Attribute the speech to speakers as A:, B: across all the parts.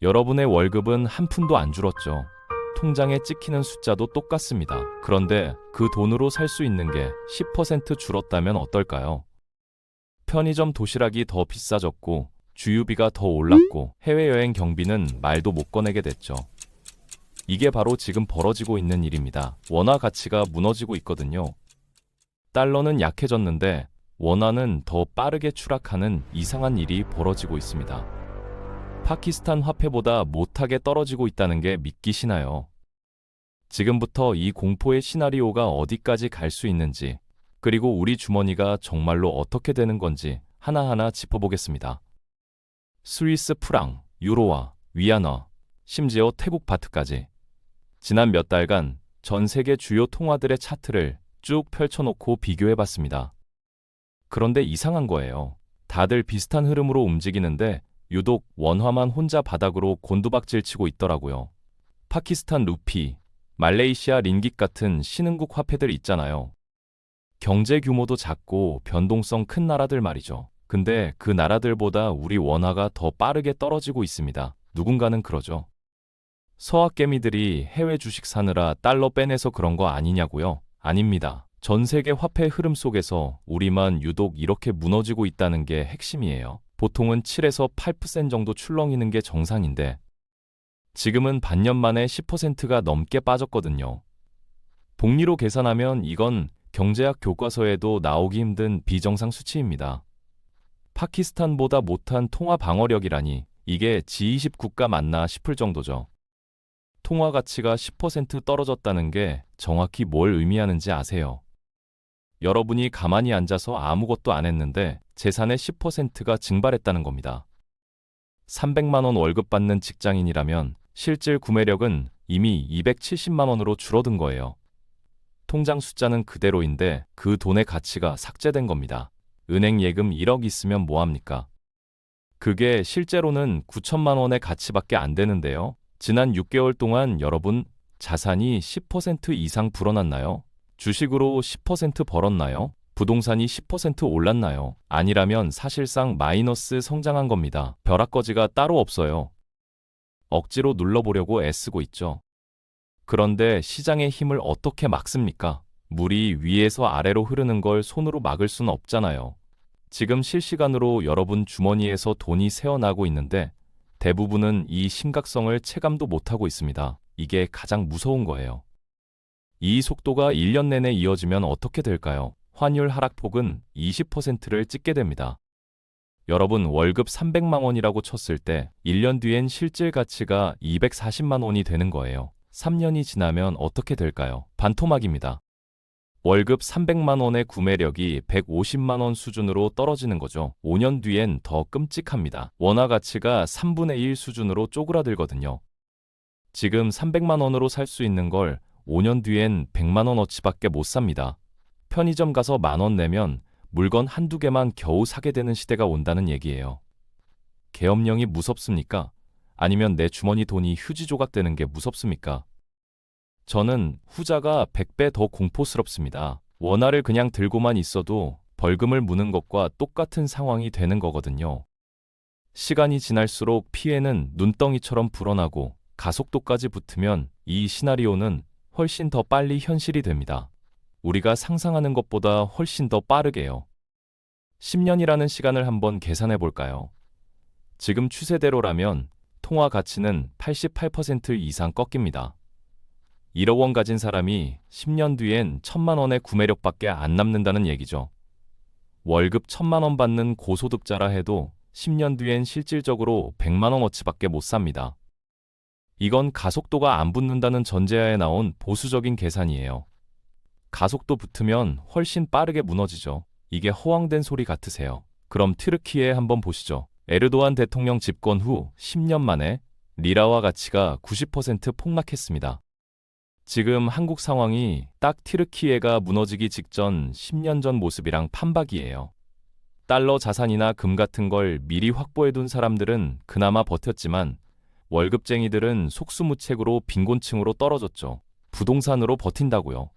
A: 여러분의 월급은 한 푼도 안 줄었죠. 통장에 찍히는 숫자도 똑같습니다. 그런데 그 돈으로 살 수 있는 게 10% 줄었다면 어떨까요? 편의점 도시락이 더 비싸졌고, 주유비가 더 올랐고, 해외여행 경비는 말도 못 꺼내게 됐죠. 이게 바로 지금 벌어지고 있는 일입니다. 원화 가치가 무너지고 있거든요. 달러는 약해졌는데 원화는 더 빠르게 추락하는 이상한 일이 벌어지고 있습니다. 파키스탄 화폐보다 못하게 떨어지고 있다는 게 믿기시나요? 지금부터 이 공포의 시나리오가 어디까지 갈 수 있는지, 그리고 우리 주머니가 정말로 어떻게 되는 건지 하나하나 짚어보겠습니다. 스위스 프랑, 유로화, 위안화, 심지어 태국 바트까지 지난 몇 달간 전 세계 주요 통화들의 차트를 쭉 펼쳐놓고 비교해봤습니다. 그런데 이상한 거예요. 다들 비슷한 흐름으로 움직이는데 유독 원화만 혼자 바닥으로 곤두박질 치고 있더라고요. 파키스탄 루피, 말레이시아 링깃 같은 신흥국 화폐들 있잖아요. 경제 규모도 작고 변동성 큰 나라들 말이죠. 근데 그 나라들보다 우리 원화가 더 빠르게 떨어지고 있습니다. 누군가는 그러죠. 서학개미들이 해외 주식 사느라 달러 빼내서 그런 거 아니냐고요? 아닙니다. 전 세계 화폐 흐름 속에서 우리만 유독 이렇게 무너지고 있다는 게 핵심이에요. 보통은 7에서 8% 정도 출렁이는 게 정상인데 지금은 반년 만에 10%가 넘게 빠졌거든요. 복리로 계산하면 이건 경제학 교과서에도 나오기 힘든 비정상 수치입니다. 파키스탄보다 못한 통화 방어력이라니 이게 G20 국가 맞나 싶을 정도죠. 통화 가치가 10% 떨어졌다는 게 정확히 뭘 의미하는지 아세요? 여러분이 가만히 앉아서 아무것도 안 했는데 재산의 10%가 증발했다는 겁니다. 300만 원 월급 받는 직장인이라면 실질 구매력은 이미 270만 원으로 줄어든 거예요. 통장 숫자는 그대로인데 그 돈의 가치가 삭제된 겁니다. 은행 예금 1억 있으면 뭐합니까? 그게 실제로는 9천만 원의 가치밖에 안 되는데요. 지난 6개월 동안 여러분 자산이 10% 이상 불어났나요? 주식으로 10% 벌었나요? 부동산이 10% 올랐나요? 아니라면 사실상 마이너스 성장한 겁니다. 벼락거지가 따로 없어요. 억지로 눌러보려고 애쓰고 있죠. 그런데 시장의 힘을 어떻게 막습니까? 물이 위에서 아래로 흐르는 걸 손으로 막을 수는 없잖아요. 지금 실시간으로 여러분 주머니에서 돈이 새어나고 있는데 대부분은 이 심각성을 체감도 못하고 있습니다. 이게 가장 무서운 거예요. 이 속도가 1년 내내 이어지면 어떻게 될까요? 환율 하락폭은 20%를 찍게 됩니다. 여러분 월급 300만 원이라고 쳤을 때 1년 뒤엔 실질 가치가 240만 원이 되는 거예요. 3년이 지나면 어떻게 될까요? 반토막입니다. 월급 300만 원의 구매력이 150만 원 수준으로 떨어지는 거죠. 5년 뒤엔 더 끔찍합니다. 원화 가치가 3분의 1 수준으로 쪼그라들거든요. 지금 300만 원으로 살 수 있는 걸 5년 뒤엔 100만 원어치밖에 못 삽니다. 편의점 가서 10,000원 내면 물건 한두 개만 겨우 사게 되는 시대가 온다는 얘기예요. 계엄령이 무섭습니까? 아니면 내 주머니 돈이 휴지 조각되는 게 무섭습니까? 저는 후자가 100배 더 공포스럽습니다. 원화를 그냥 들고만 있어도 벌금을 무는 것과 똑같은 상황이 되는 거거든요. 시간이 지날수록 피해는 눈덩이처럼 불어나고 가속도까지 붙으면 이 시나리오는 훨씬 더 빨리 현실이 됩니다. 우리가 상상하는 것보다 훨씬 더 빠르게요. 10년이라는 시간을 한번 계산해 볼까요? 지금 추세대로라면 통화 가치는 88% 이상 꺾입니다. 1억 원 가진 사람이 10년 뒤엔 1,000만 원의 구매력밖에 안 남는다는 얘기죠. 월급 1,000만 원 받는 고소득자라 해도 10년 뒤엔 실질적으로 100만 원어치밖에 못 삽니다. 이건 가속도가 안 붙는다는 전제하에 나온 보수적인 계산이에요. 가속도 붙으면 훨씬 빠르게 무너지죠. 이게 허황된 소리 같으세요. 그럼 튀르키예 한번 보시죠. 에르도안 대통령 집권 후 10년 만에 리라화 가치가 90% 폭락했습니다. 지금 한국 상황이 딱 튀르키예가 무너지기 직전 10년 전 모습이랑 판박이에요. 달러 자산이나 금 같은 걸 미리 확보해둔 사람들은 그나마 버텼지만 월급쟁이들은 속수무책으로 빈곤층으로 떨어졌죠. 부동산으로 버틴다고요.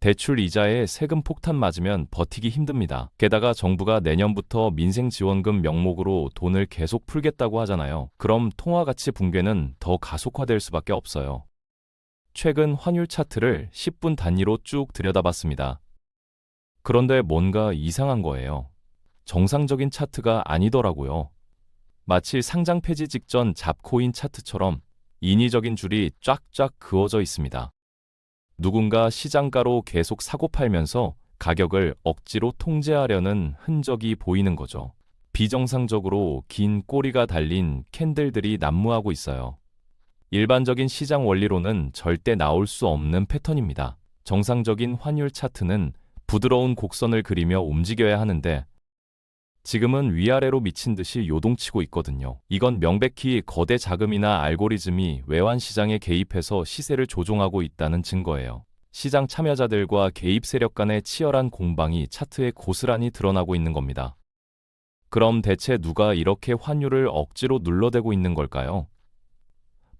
A: 대출 이자에 세금 폭탄 맞으면 버티기 힘듭니다. 게다가 정부가 내년부터 민생지원금 명목으로 돈을 계속 풀겠다고 하잖아요. 그럼 통화가치 붕괴는 더 가속화될 수밖에 없어요. 최근 환율 차트를 10분 단위로 쭉 들여다봤습니다. 그런데 뭔가 이상한 거예요. 정상적인 차트가 아니더라고요. 마치 상장 폐지 직전 잡코인 차트처럼 인위적인 줄이 쫙쫙 그어져 있습니다. 누군가 시장가로 계속 사고 팔면서 가격을 억지로 통제하려는 흔적이 보이는 거죠. 비정상적으로 긴 꼬리가 달린 캔들들이 난무하고 있어요. 일반적인 시장 원리로는 절대 나올 수 없는 패턴입니다. 정상적인 환율 차트는 부드러운 곡선을 그리며 움직여야 하는데 지금은 위아래로 미친 듯이 요동치고 있거든요. 이건 명백히 거대 자금이나 알고리즘이 외환 시장에 개입해서 시세를 조종하고 있다는 증거예요. 시장 참여자들과 개입 세력 간의 치열한 공방이 차트에 고스란히 드러나고 있는 겁니다. 그럼 대체 누가 이렇게 환율을 억지로 눌러대고 있는 걸까요?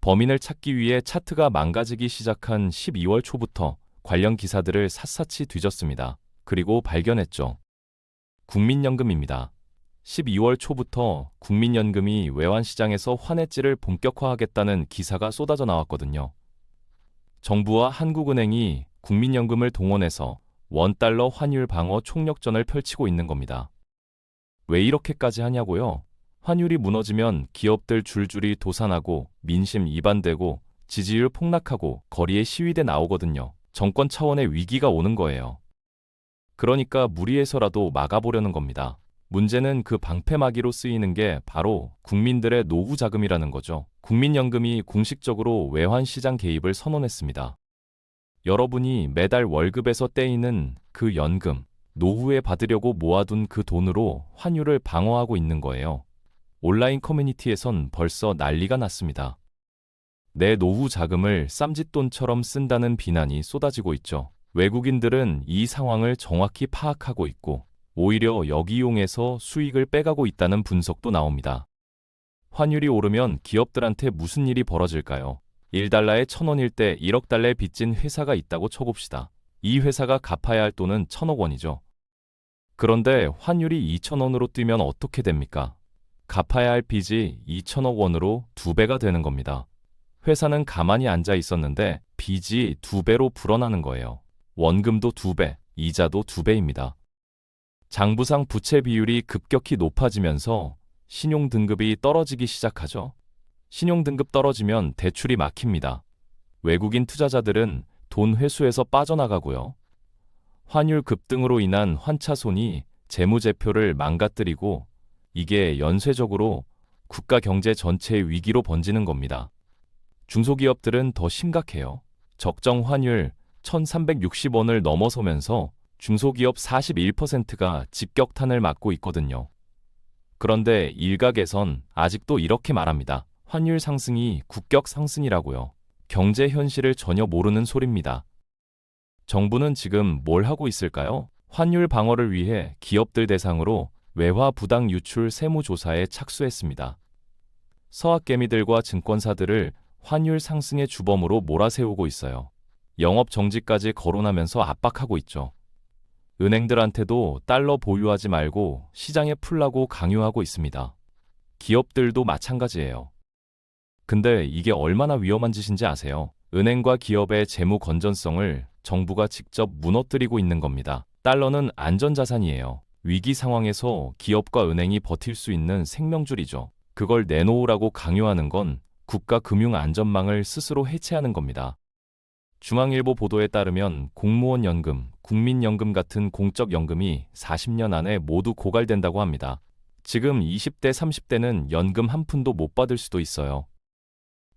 A: 범인을 찾기 위해 차트가 망가지기 시작한 12월 초부터 관련 기사들을 샅샅이 뒤졌습니다. 그리고 발견했죠. 국민연금입니다. 12월 초부터 국민연금이 외환시장에서 환해질을 본격화하겠다는 기사가 쏟아져 나왔거든요. 정부와 한국은행이 국민연금을 동원해서 원달러 환율 방어 총력전을 펼치고 있는 겁니다. 왜 이렇게까지 하냐고요? 환율이 무너지면 기업들 줄줄이 도산하고 민심 이반되고 지지율 폭락하고 거리에 시위대 나오거든요. 정권 차원의 위기가 오는 거예요. 그러니까 무리해서라도 막아보려는 겁니다. 문제는 그 방패막이로 쓰이는 게 바로 국민들의 노후 자금이라는 거죠. 국민연금이 공식적으로 외환시장 개입을 선언했습니다. 여러분이 매달 월급에서 떼이는 그 연금, 노후에 받으려고 모아둔 그 돈으로 환율을 방어하고 있는 거예요. 온라인 커뮤니티에선 벌써 난리가 났습니다. 내 노후 자금을 쌈짓돈처럼 쓴다는 비난이 쏟아지고 있죠. 외국인들은 이 상황을 정확히 파악하고 있고 오히려 역이용해서 수익을 빼가고 있다는 분석도 나옵니다. 환율이 오르면 기업들한테 무슨 일이 벌어질까요? 1달러에 1,000원일 때 1억 달러에 빚진 회사가 있다고 쳐봅시다. 이 회사가 갚아야 할 돈은 1,000억 원이죠. 그런데 환율이 2,000원으로 뛰면 어떻게 됩니까? 갚아야 할 빚이 2,000억 원으로 2배가 되는 겁니다. 회사는 가만히 앉아 있었는데 빚이 2배로 불어나는 거예요. 원금도 2배, 이자도 2배입니다. 장부상 부채 비율이 급격히 높아지면서 신용등급이 떨어지기 시작하죠. 신용등급 떨어지면 대출이 막힙니다. 외국인 투자자들은 돈 회수에서 빠져나가고요. 환율 급등으로 인한 환차손이 재무제표를 망가뜨리고 이게 연쇄적으로 국가 경제 전체의 위기로 번지는 겁니다. 중소기업들은 더 심각해요. 적정 환율 1,360원을 넘어서면서 중소기업 41%가 직격탄을 맞고 있거든요. 그런데 일각에선 아직도 이렇게 말합니다. 환율 상승이 국격 상승이라고요. 경제 현실을 전혀 모르는 소리입니다. 정부는 지금 뭘 하고 있을까요? 환율 방어를 위해 기업들 대상으로 외화 부당 유출 세무조사에 착수했습니다. 서학개미들과 증권사들을 환율 상승의 주범으로 몰아세우고 있어요. 영업 정지까지 거론하면서 압박하고 있죠. 은행들한테도 달러 보유하지 말고 시장에 풀라고 강요하고 있습니다. 기업들도 마찬가지예요. 근데 이게 얼마나 위험한 짓인지 아세요? 은행과 기업의 재무 건전성을 정부가 직접 무너뜨리고 있는 겁니다. 달러는 안전자산이에요. 위기 상황에서 기업과 은행이 버틸 수 있는 생명줄이죠. 그걸 내놓으라고 강요하는 건 국가 금융 안전망을 스스로 해체하는 겁니다. 중앙일보 보도에 따르면 공무원 연금, 국민연금 같은 공적 연금이 40년 안에 모두 고갈된다고 합니다. 지금 20대, 30대는 연금 한 푼도 못 받을 수도 있어요.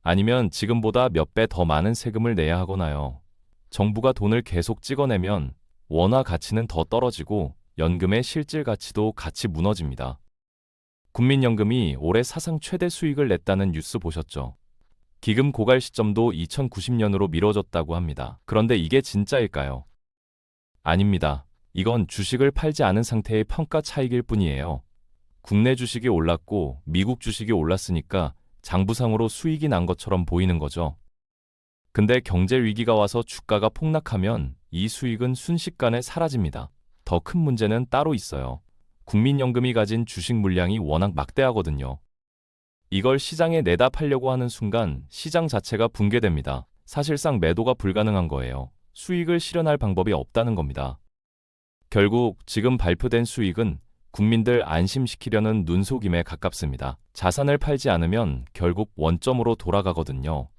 A: 아니면 지금보다 몇 배 더 많은 세금을 내야 하거나요. 정부가 돈을 계속 찍어내면 원화 가치는 더 떨어지고 연금의 실질 가치도 같이 무너집니다. 국민연금이 올해 사상 최대 수익을 냈다는 뉴스 보셨죠? 기금 고갈 시점도 2090년으로 미뤄졌다고 합니다. 그런데 이게 진짜일까요? 아닙니다. 이건 주식을 팔지 않은 상태의 평가 차익일 뿐이에요. 국내 주식이 올랐고 미국 주식이 올랐으니까 장부상으로 수익이 난 것처럼 보이는 거죠. 근데 경제 위기가 와서 주가가 폭락하면 이 수익은 순식간에 사라집니다. 더 큰 문제는 따로 있어요. 국민연금이 가진 주식 물량이 워낙 막대하거든요. 이걸 시장에 내다 팔려고 하는 순간 시장 자체가 붕괴됩니다. 사실상 매도가 불가능한 거예요. 수익을 실현할 방법이 없다는 겁니다. 결국 지금 발표된 수익은 국민들 안심시키려는 눈속임에 가깝습니다. 자산을 팔지 않으면 결국 원점으로 돌아가거든요.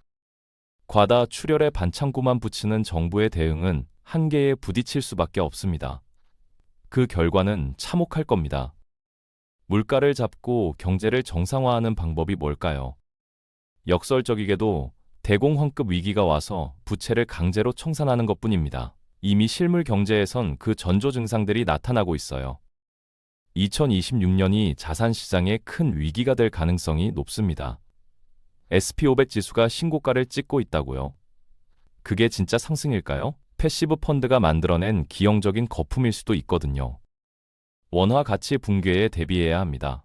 A: 과다 출혈에 반창고만 붙이는 정부의 대응은 한계에 부딪힐 수밖에 없습니다. 그 결과는 참혹할 겁니다. 물가를 잡고 경제를 정상화하는 방법이 뭘까요? 역설적이게도 대공황급 위기가 와서 부채를 강제로 청산하는 것뿐입니다. 이미 실물 경제에선 그 전조 증상들이 나타나고 있어요. 2026년이 자산 시장의 큰 위기가 될 가능성이 높습니다. SP500 지수가 신고가를 찍고 있다고요? 그게 진짜 상승일까요? 패시브 펀드가 만들어낸 기형적인 거품일 수도 있거든요. 원화 가치 붕괴에 대비해야 합니다.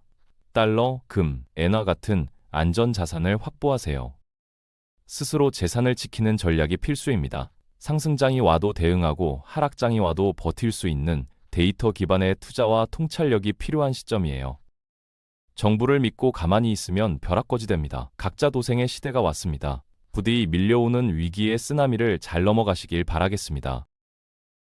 A: 달러, 금, 엔화 같은 안전 자산을 확보하세요. 스스로 재산을 지키는 전략이 필수입니다. 상승장이 와도 대응하고 하락장이 와도 버틸 수 있는 데이터 기반의 투자와 통찰력이 필요한 시점이에요. 정부를 믿고 가만히 있으면 벼락거지 됩니다. 각자 도생의 시대가 왔습니다. 부디 밀려오는 위기의 쓰나미를 잘 넘어가시길 바라겠습니다.